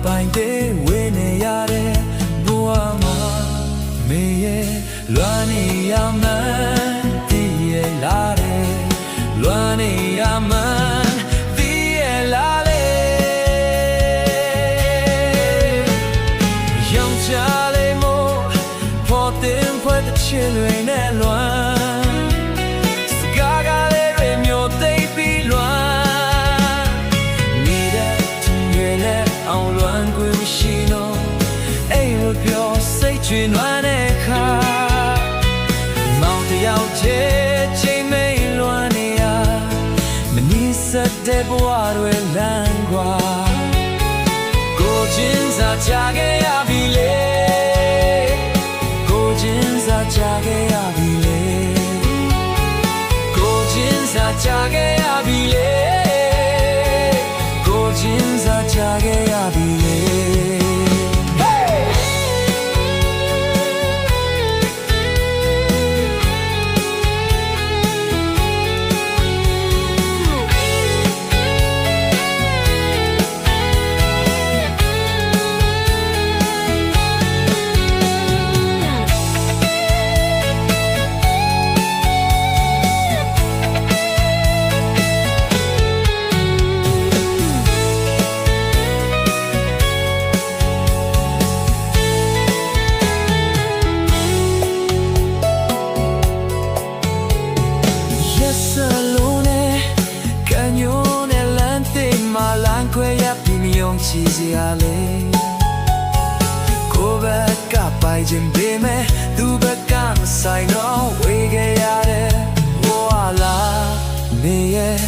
ပိုင်တဲ့ဝေနေရတဲ့ဘဝမှာမေရဲ့လွမ်းနေရမှန်းတည်ရလာတဲ့လွမ်းနေရမှန်းတည်ရလာလေရောင်ချလေးမို့ဖို့တင်ဖွဲ့တဲ့ချစ်တွေနဲ့လွမ်းစကားကလေးတွေမျိုးသိပြီးလွမ်းနေတဲ့ရွယ်နဲ့အောင်လွမ်းခွင့်မရှိတော့အိမ်မပြောစိတ်ချနွမ်းတဲ့ခါမောင်တယောက်ချေချိန်မိန်လွမ်းနေရမနီးစက်တဲ့ဘဝတွေလမ်းကွာကိုချင်းစားချခဲ့ရပြီလေကိုချင်းစားချခဲ့ရပြီလေကိုချင်းစားချခဲ့ရပြီလေကိုချင်းစားချခဲ့ရပြီလေချီစရာလေကိုဘက်ကပိုင်ခြင်းပေးမယ်သူဘက်ကမဆိုင်တော့ဝေခဲ့ရတဲ့ဘဝလားနေရဲ့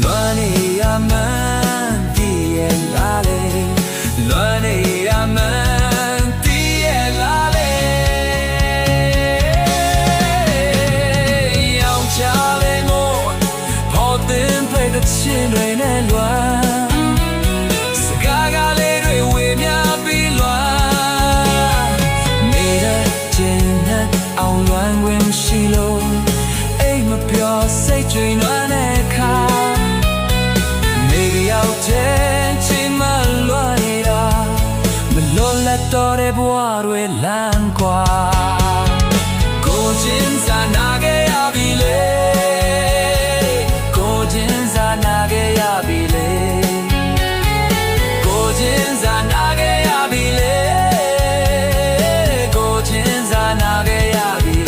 လွမ်းနေရမှန်းတည်ရလာလေလွမ်းနေရမှန်းတည်ရလာလေရောင်ချလေးမို့ဖို့တင်ဖိတ်တဲ့ချင်တွေနဲ့လွမ်းရှိလို့အိမ်မပြောစိတ်တွေနွမ်းတဲ့ခါနေရောက်တဲ့ချိန်မှလွမ်းနေတာမလို့လက်တော်တဲ့ဘဝတွေလမ်းကွာကိုချင်းစားနာခဲ့ရပြီလေကိုချင်းစားနာခဲ့ရပြီလေကိုချင်းစားနာခဲ့ရပြီလေကိုချင်းစားနာခဲ့ရပြီ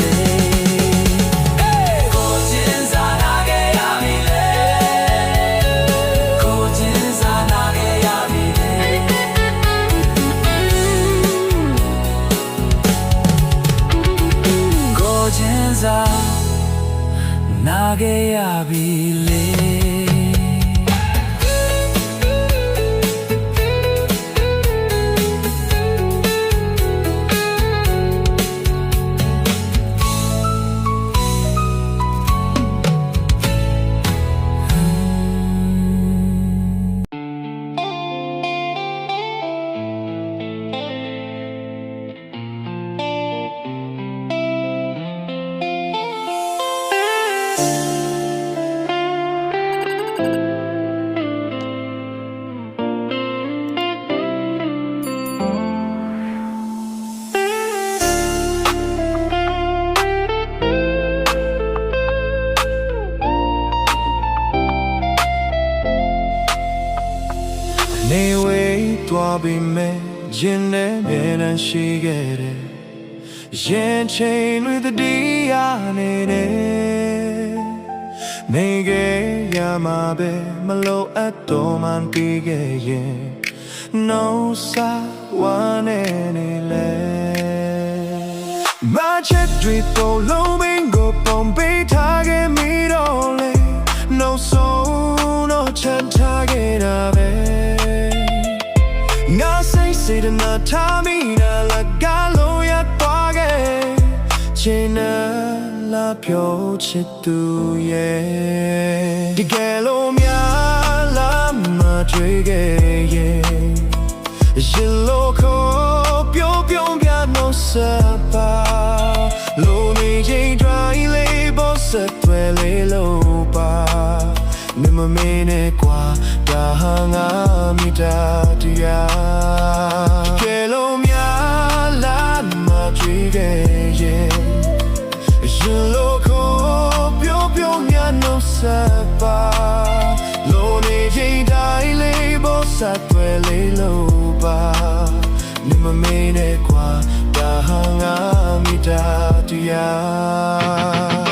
နာခဲ့ရပြီလေနေဝေးသွားပြီမဲ့ရင်နဲ့မျက်နှာရှိခဲ့တယ်ရင်ချိန်တွေတတိယနေတယ်နေခဲ့ရမှာပဲမလို့အပ်တော်မှန်ပြီးခဲ့ရင်နှုတ်ဆက်ဝမ်းနေလေမချစ်တွေပေါ်လုံးမင်းကိုပုံပေးထားခဲ့မိတော့လေနှုတ်ဆုံးတော့ချမ်းထားခဲ့တာပဲငါစိတ်စေတနာထားမိနာလာကလို့ရသွားခဲ့ချင်နာလာပြောချစ်သူရဲ့တကယ်လို့များလာမတွေ့ခဲ့ရဲ့ရင်လို့ခေါ်ပြောပြနှုတ်ဆက်ပါလို့နေချိန်တိုင်းလေးပေါ်ဆက်သွဲလေးလို့ပါမမင်းနဲ့ကွာဒါဟာငါမိတာတရား သွဲလေးလို့ပါနေမမေးနဲ့ကွာဒါဟာငါမိသားတရား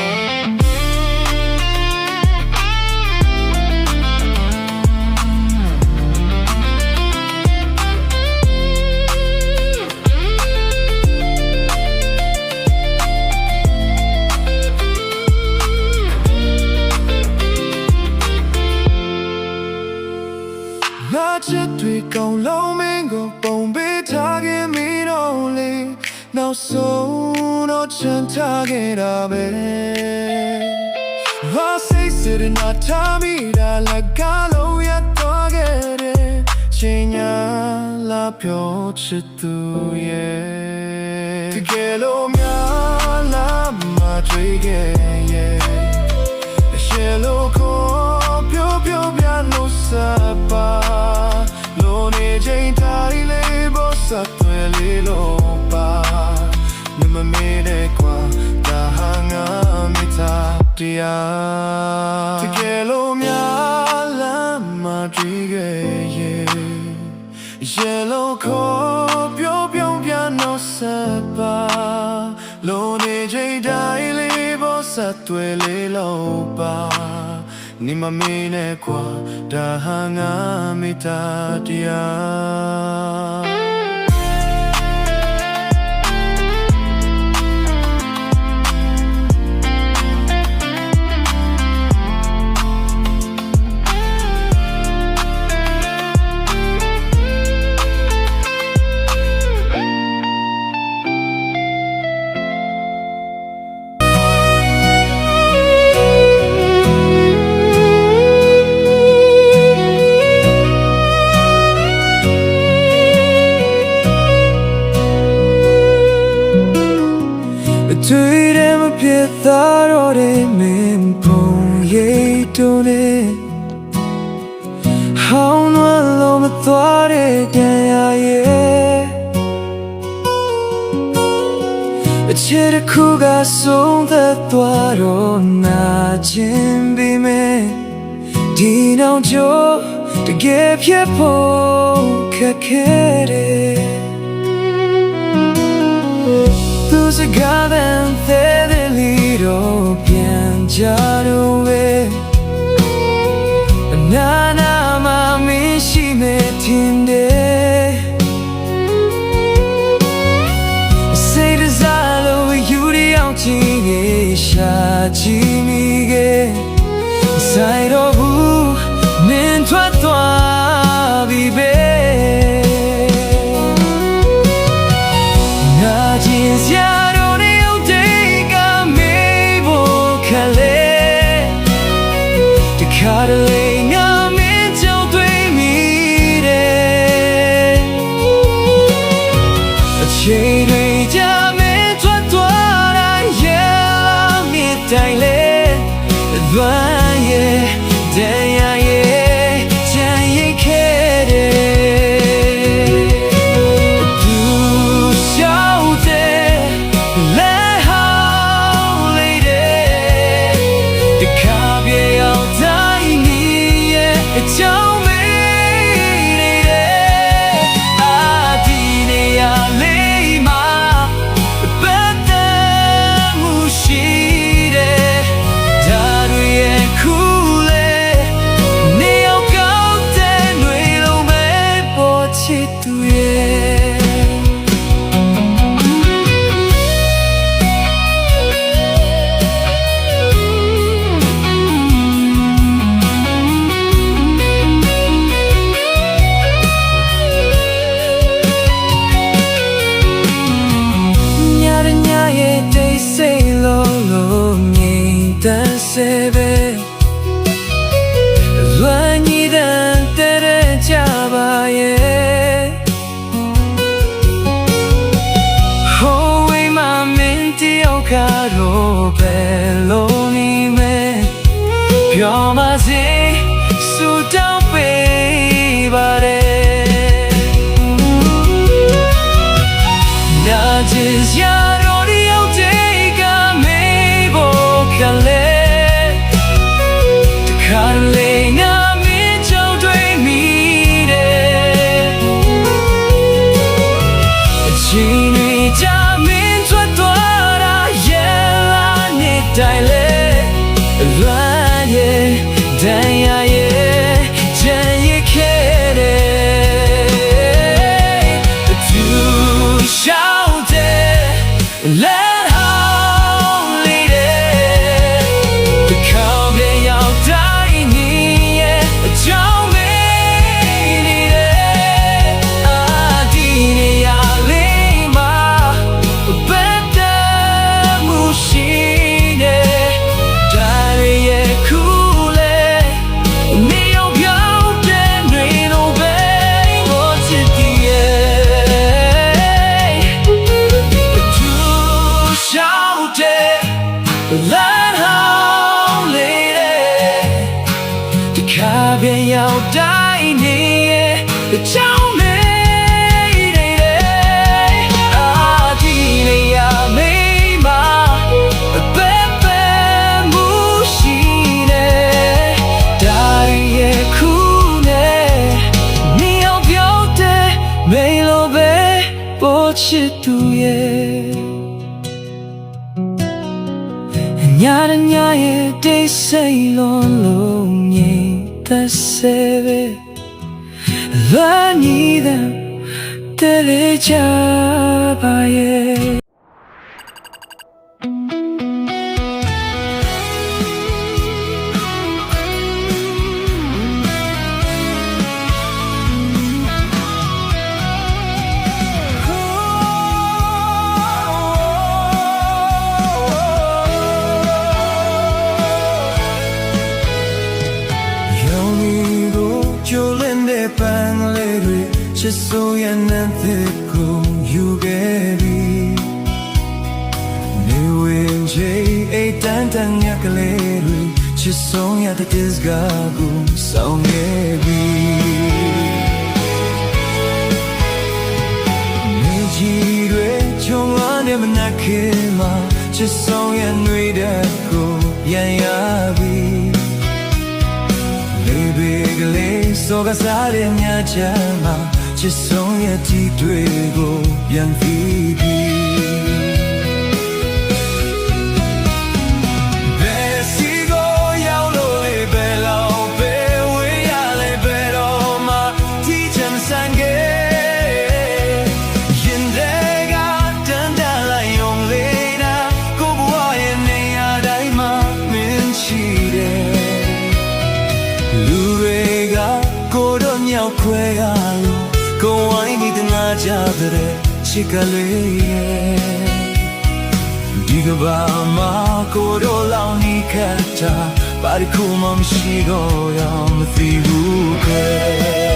ငါချစ်တွေကောင်းလုံးမင်းကိုပုံပေးထားခဲ့မိတော့လေနောက်ဆုံးတော့ချမ်းသာခဲ့တာပဲဘာစိတ်စရနာထားမိတာလည်းကားလုံးရတော့ခဲ့တယ်ချိန်ညာလာပြောချစ်သူရဲ့တကယ်လို့များလာမတွေ့ခဲ့ရဲ့အရှယ်လို့ခေါ်ပြောပြလို့စပါလို့နေချိန်တိုင်းလေးဘောစသွဲလေးလို့ပါနေမမေးနဲ့ကွာဒါဟာငါမိသားတရားတကယ်လို့များလာမတွေ့ခဲ့ရဲ့ရေလို့ခေါ်ပြောပြလို့စပါလို့နေချိန်တိုင်းလေးဘောစသွဲလေးလို့ပါနေမမေးနဲ့ကွာဒါဟာငါမိသားတရားတွေ့တယ်မဖြစ်သားတော့တဲ့မင်းပုံရိပ်တုံးနဲ့ဟောင်းနွမ်းလို့မသွားတဲ့ကြံရရဲ့အချစ်တစ်ခုကဆုံးသက်သွားတော့နာကျင်ပြီးမယ်ဒီနောက်ကျော်တကယ်ဖြစ်ဖို့ခက်ခဲတယ်စကားတဲ့တဲ့လီတော့ပြန်ကြတော့ဝဲနာနာမမရှိမဲ့တင်တယ်စိတ်စားလို့ယူရအောင်ကြည့်နေရှာကြည့်မိခဲ့ဆိုင်တော့ဘူးနင်ထွက်သွားပြီပဲငါကျင်စရာခါတလေငါမင်းကြောင့်တွေ့မိတယ်အချိန်တွေကြာမင်းထွက်သွားတိုင်းရဲ့မြစ်တိုင်းလေလွမ်းရဲ့တရားရဲ့ချမ်းရိပ်ခဲ့တယ်သူရှောက်တဲ့လဲဟောင်းလေးတဲ့တခါပြေအောင်အကြောင်းမေးနေတယ်အာဒီနေရာလေးမှာပတ်သက်မှုရှိတယ်ဒါတွေရဲ့ခုလေနေအောင်ကောင်းတဲ့ຫນွေလုံးပဲပေါ်ချစ်သူရဲ့se ve luani dan tere chaba ye လိုပဲပို့ချစ်သူရဲ့ညရဲ့တိတ်ဆိတ်လုံးလုံးငြိမ်သက်စေပဲလွမ်းနေတဲ့တဲလေးချပါရဲ့ပန်းလေးတွေချစ်ဆိုရတဲ့ကိုယူခဲ့ပြီးနေဝင်ချေအိတ်တန်တန်ညကလေးတွေချစ်ဆုံးရတဲ့ is ကိုဆောင်ခဲ့ပြီးနေကြီးတွေချုံလာနေမနာခင်မှာချစ်ဆုံးရတွေတဲ့ကိုရန်ရပြီးစောကစားတဲ့ညချမ်းမှာချစ်ဆုံးရဲ့ကြည့်တွေကိုပြန်ပြီးဘယ်စီကိုရောက်လို့လေဘယ်လောက်ပဲဝေးရလေဘယ်တော့မှတီးချမ်းဆန်ခဲ့ရင်တွေကတန်တလိုက်ယုံလေးနာကိုဘဝရဲ့နေရာတိုင်းမှာမင်းရှိတယ်လူတွေကကိုတို့မြောက်ခွဲရလို့ကိုဝိုင်းနေတဲ့ငါကြတဲ့ချစ်ကလေးရဲ့ဒီကဘာမှာကိုတို့လောင်နေခတ်တာဘာဒီခုမှမရှိတော့ရမသိဘူးကဲ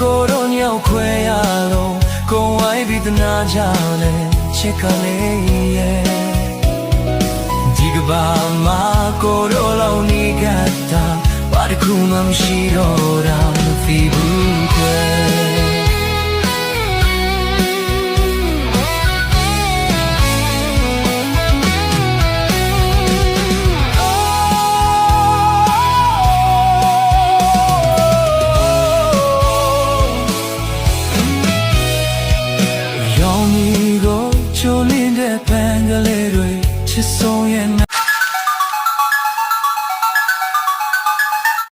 ကိုတို့ညောက်ခွဲရလို့ကိုဝိုင်းပြီးတနာကြတဲ့ချစ်ကလေးရဲ့ဒီကဘာမှာကိုတို့လောင်နေကြတာဘာတစ်ခုမှမရှိတော့တာမသိဘူးကွယ်ချိုးလင်းတဲ့ပန်းကလေးတွေချစ်ဆုံးရဲ့